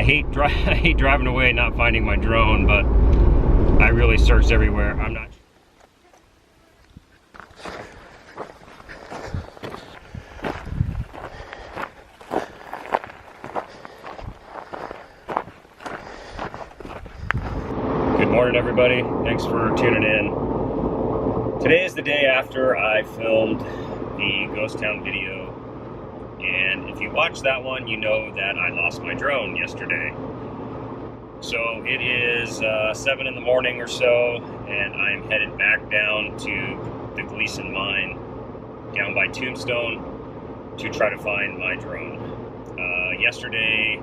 I hate driving away not finding my drone, but I really searched everywhere. I'm not. Good morning, everybody. Thanks for tuning in. Today is the day after I filmed the ghost town video, and if you watched that one, you know that I lost my drone yesterday. So it is 7 in the morning or so, and I'm headed back down to the Gleason mine down by Tombstone to try to find my drone. Yesterday,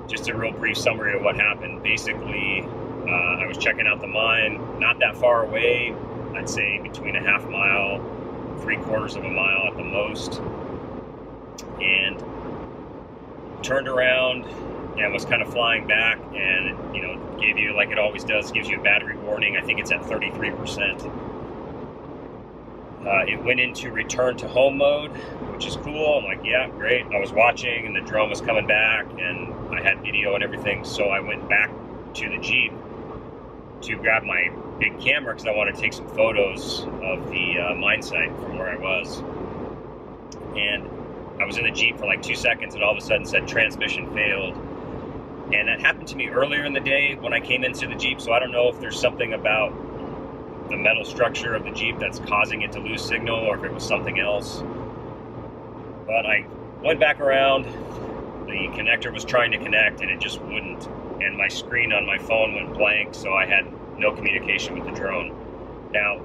just a real brief summary of what happened. Basically, I was checking out the mine, not that far away, I'd say between a half mile, 3/4 of a mile at the most, and turned around and was kind of flying back, and you know, gave you, like it always does, gives you a battery warning. I think it's at 33%. It went into return to home mode, which is cool. I'm like, yeah, great. I was watching and the drone was coming back and I had video and everything, so I went back to the Jeep to grab my big camera because I want to take some photos of the mine site from where I was. And I was in the Jeep for like 2 seconds and all of a sudden said transmission failed. And that happened to me earlier in the day when I came into the Jeep, so I don't know if there's something about the metal structure of the Jeep that's causing it to lose signal or if it was something else. But I went back around, the connector was trying to connect and it just wouldn't. And my screen on my phone went blank, so I had no communication with the drone. Now,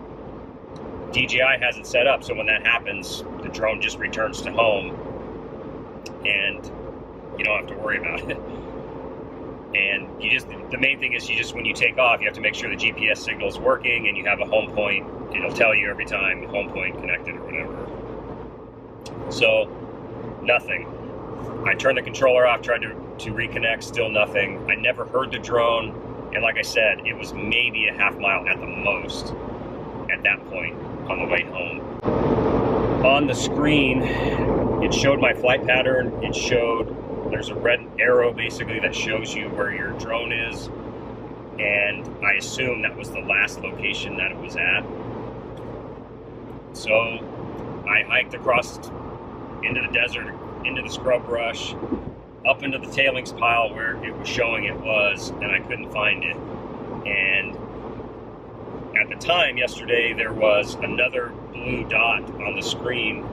DJI has it set up so when that happens, the drone just returns to home and you don't have to worry about it. And the main thing is when you take off, you have to make sure the GPS signal is working and you have a home point. It'll tell you every time home point connected or whatever. So, nothing. I turned the controller off, tried to reconnect, still nothing. I never heard the drone, and like I said, it was maybe a half mile at the most at that point on the way home. On the screen, it showed my flight pattern. It showed there's a red arrow basically that shows you where your drone is, and I assume that was the last location that it was at. So I hiked across into the desert, into the scrub brush, up into the tailings pile where it was showing it was, and I couldn't find it. And at the time yesterday, there was another blue dot on the screen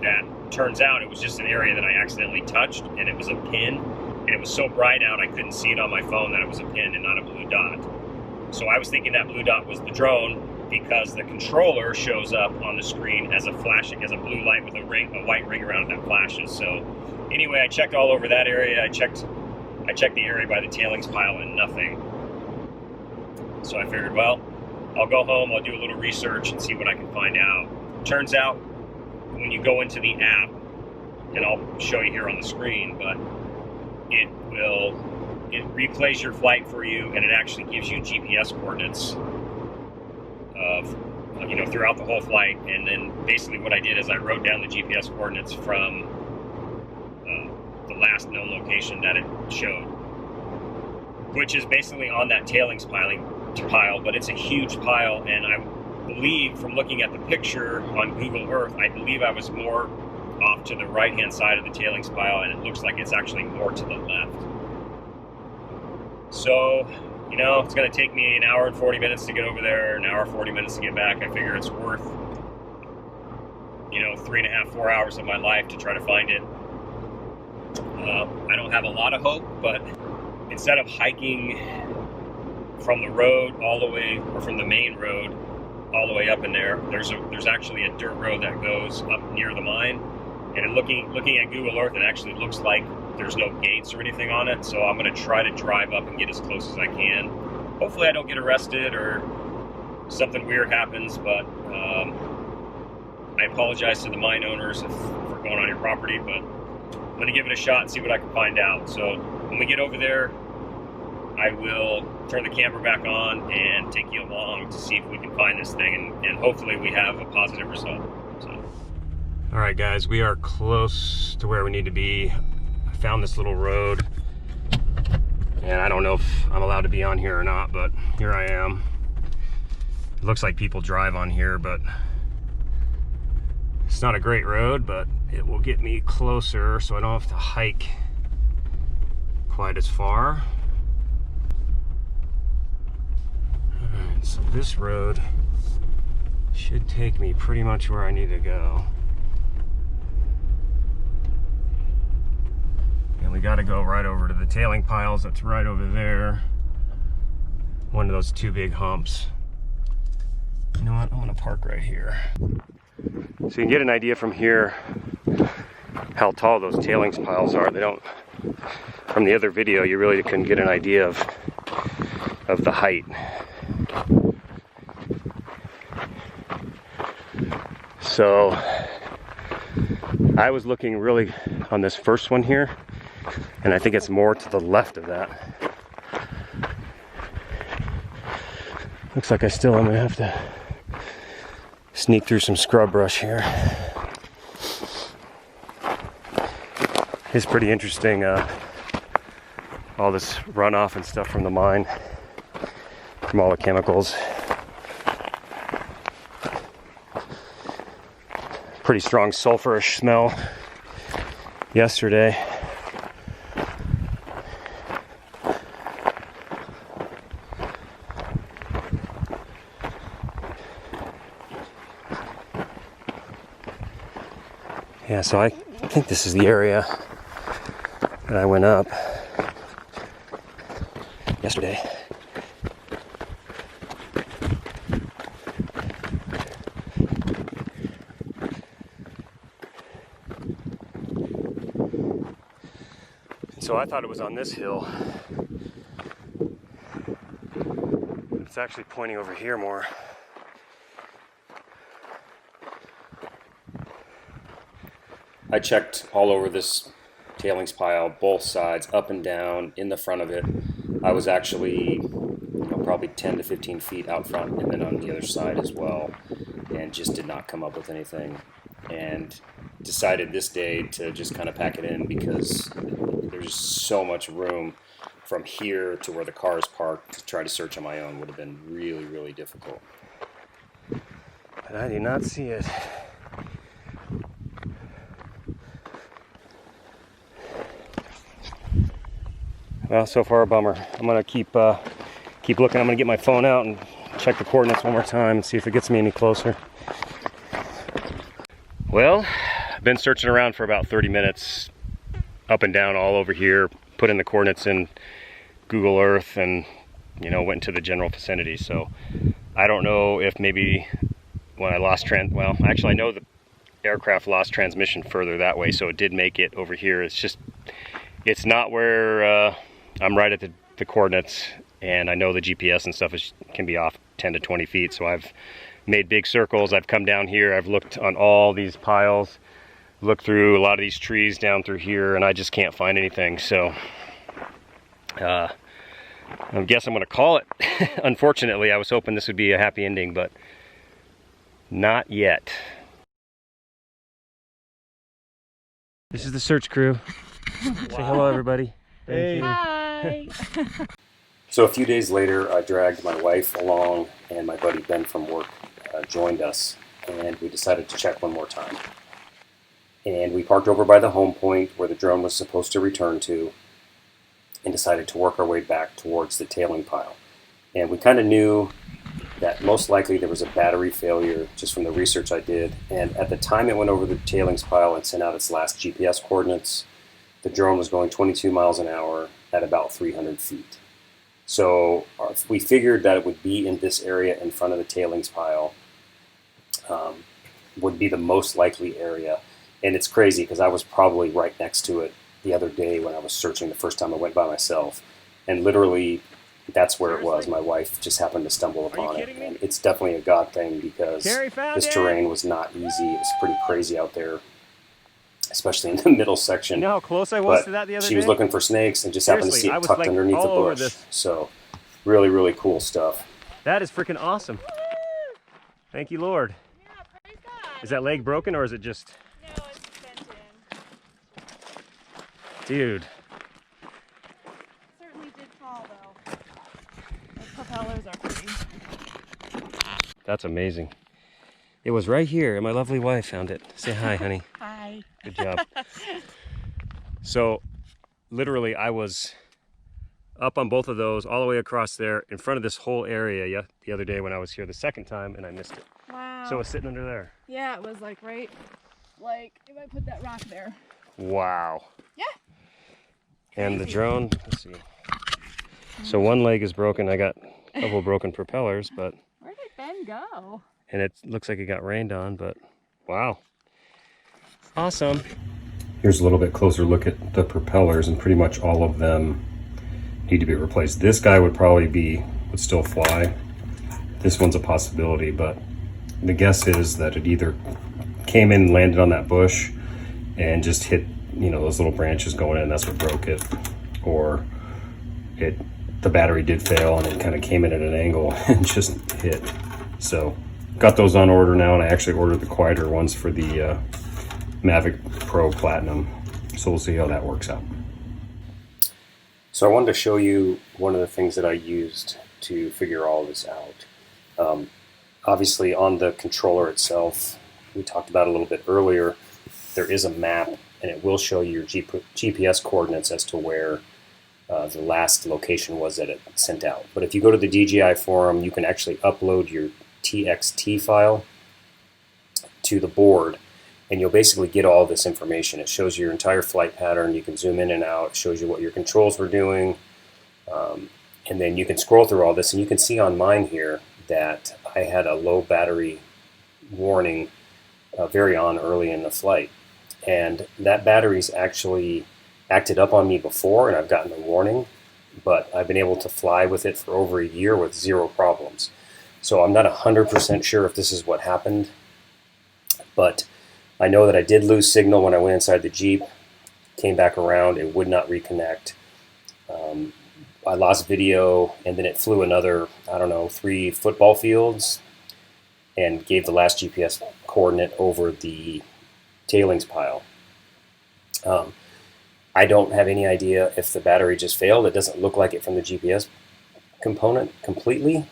that turns out it was just an area that I accidentally touched, and it was a pin, and it was so bright out I couldn't see it on my phone that it was a pin and not a blue dot. So I was thinking that blue dot was the drone because the controller shows up on the screen as a blue light with a white ring around it that flashes. So anyway, I checked all over that area. I checked the area by the tailings pile and nothing. So I figured, well, I'll go home, I'll do a little research and see what I can find out. Turns out, when you go into the app, and I'll show you here on the screen, but it replays your flight for you, and it actually gives you GPS coordinates of, you know, throughout the whole flight. And then basically what I did is I wrote down the GPS coordinates from the last known location that it showed, which is basically on that tailings pile, but it's a huge pile, and I believe from looking at the picture on Google Earth, I believe I was more off to the right hand side of the tailings pile, and it looks like it's actually more to the left. So, you know, it's going to take me an hour and 40 minutes to get over there, an hour and 40 minutes to get back. I figure it's worth, you know, 3.5, 4 hours of my life to try to find it. I don't have a lot of hope, but instead of hiking from the road all the way, or from the main road all the way up in there, there's actually a dirt road that goes up near the mine, and looking at Google Earth, it actually looks like there's no gates or anything on it. So I'm going to try to drive up and get as close as I can. Hopefully I don't get arrested or something weird happens, but I apologize to the mine owners for going on your property, but I'm going to give it a shot and see what I can find out. So when we get over there, I will turn the camera back on and take you along to see if we can find this thing, and hopefully we have a positive result. So. All right, guys, we are close to where we need to be. I found this little road And I don't know if I'm allowed to be on here or not, but here I am. It looks like people drive on here, but it's not a great road, but it will get me closer so I don't have to hike quite as far. Alright, so this road should take me pretty much where I need to go. And we got to go right over to the tailing piles. That's right over there. One of those two big humps. You know what? I'm going to park right here. So you can get an idea from here how tall those tailings piles are. They don't, from the other video, you really couldn't get an idea of the height. So I was looking really on this first one here, and I think it's more to the left of that. Looks like I still am gonna have to sneak through some scrub brush here. It's pretty interesting, all this runoff and stuff from the mine, from all the chemicals. Pretty strong sulfurish smell yesterday. Yeah, so I think this is the area that I went up yesterday. So I thought it was on this hill. It's actually pointing over here more. I checked all over this tailings pile, both sides, up and down, in the front of it. I was actually, probably 10 to 15 feet out front, and then on the other side as well, and just did not come up with anything. And decided this day to just kind of pack it in because there's so much room from here to where the car is parked. To try to search on my own would have been really, really difficult. But I do not see it. Well, so far a bummer. I'm gonna keep looking. I'm gonna get my phone out and check the coordinates one more time and see if it gets me any closer. Well, I've been searching around for about 30 minutes, up and down all over here, put in the coordinates in Google Earth, and went into the general vicinity. So I don't know if maybe when I lost well, actually I know the aircraft lost transmission further that way, so it did make it over here. It's not where I'm right at the coordinates, and I know the GPS and stuff can be off 10 to 20 feet, so I've made big circles. I've come down here, I've looked on all these piles, looked through a lot of these trees down through here, and I just can't find anything. So I guess I'm gonna call it. Unfortunately, I was hoping this would be a happy ending, but not yet. This is the search crew. Wow. Say hello, everybody. Hey. Hi. So a few days later, I dragged my wife along, and my buddy Ben from work joined us, and we decided to check one more time. And we parked over by the home point where the drone was supposed to return to, and decided to work our way back towards the tailing pile. And we kind of knew that most likely there was a battery failure just from the research I did. And at the time it went over the tailings pile and sent out its last GPS coordinates, the drone was going 22 miles an hour at about 300 feet. So we figured that it would be in this area in front of the tailings pile, would be the most likely area. And it's crazy because I was probably right next to it the other day when I was searching the first time I went by myself. And literally, that's where it was. My wife just happened to stumble upon it. And it's definitely a God thing because this terrain was not easy. It was pretty crazy out there, especially in the middle section. You know how close I was to that the other day? She was looking for snakes and just happened to see it tucked underneath the bush. So really, really cool stuff. That is freaking awesome. Thank you, Lord. Yeah, praise God. Is that leg broken or is it just... No, it's bent in. Dude. Certainly did That's amazing. It was right here, and my lovely wife found it. Say hi, honey. Hi. Good job. So, literally, I was up on both of those, all the way across there, in front of this whole area the other day when I was here the second time, and I missed it. Wow. So it's sitting under there. Yeah, it was like right, like if I put that rock there. Wow. Yeah. And the drone, let's see. So one leg is broken. I got a couple of broken propellers, but... Where did Ben go? And it looks like it got rained on, but wow. Awesome. Here's a little bit closer look at the propellers, and pretty much all of them need to be replaced. This guy would still fly. This one's a possibility, but the guess is that it either came in and landed on that bush and just hit, you know, those little branches going in, that's what broke it, or the battery did fail and it kind of came in at an angle and just hit. So got those on order now, and I actually ordered the quieter ones for the Mavic Pro Platinum, so we'll see how that works out. So I wanted to show you one of the things that I used to figure all this out. Obviously on the controller itself, we talked about a little bit earlier, there is a map, and it will show you your GPS coordinates as to where the last location was that it sent out. But if you go to the DJI forum, you can actually upload your TXT file to the board, and you'll basically get all this information. It shows you your entire flight pattern. You can zoom in and out. It shows you what your controls were doing. And then you can scroll through all this, and you can see on mine here that I had a low battery warning very early in the flight. And that battery's actually acted up on me before, and I've gotten a warning, but I've been able to fly with it for over a year with zero problems. So I'm not 100% sure if this is what happened, but I know that I did lose signal when I went inside the Jeep, came back around, it would not reconnect. I lost video, and then it flew another, I don't know, 3 football fields and gave the last GPS coordinate over the tailings pile. I don't have any idea if the battery just failed. It doesn't look like it from the GPS component completely,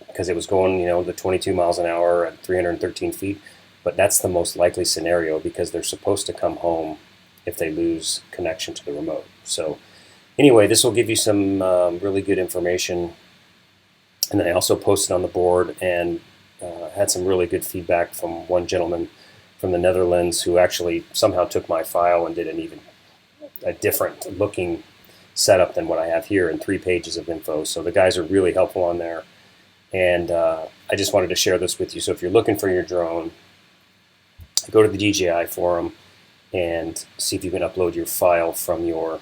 because it was going, you know, the 22 miles an hour at 313 feet. But that's the most likely scenario, because they're supposed to come home if they lose connection to the remote. So anyway, this will give you some really good information. And then I also posted on the board and had some really good feedback from one gentleman from the Netherlands who actually somehow took my file and did a different looking setup than what I have here, in 3 pages of info. So the guys are really helpful on there. And I just wanted to share this with you. So if you're looking for your drone, go to the DJI forum and see if you can upload your file from your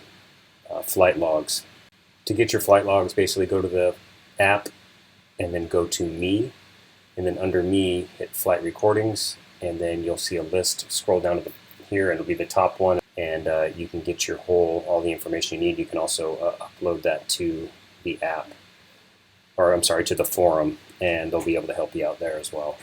flight logs. To get your flight logs, basically go to the app and then go to Me, and then under Me hit Flight Recordings, and then you'll see a list. Scroll down to here, and it'll be the top one, and you can get all the information you need. You can also upload that to the app, or I'm sorry, to the forum, and they'll be able to help you out there as well.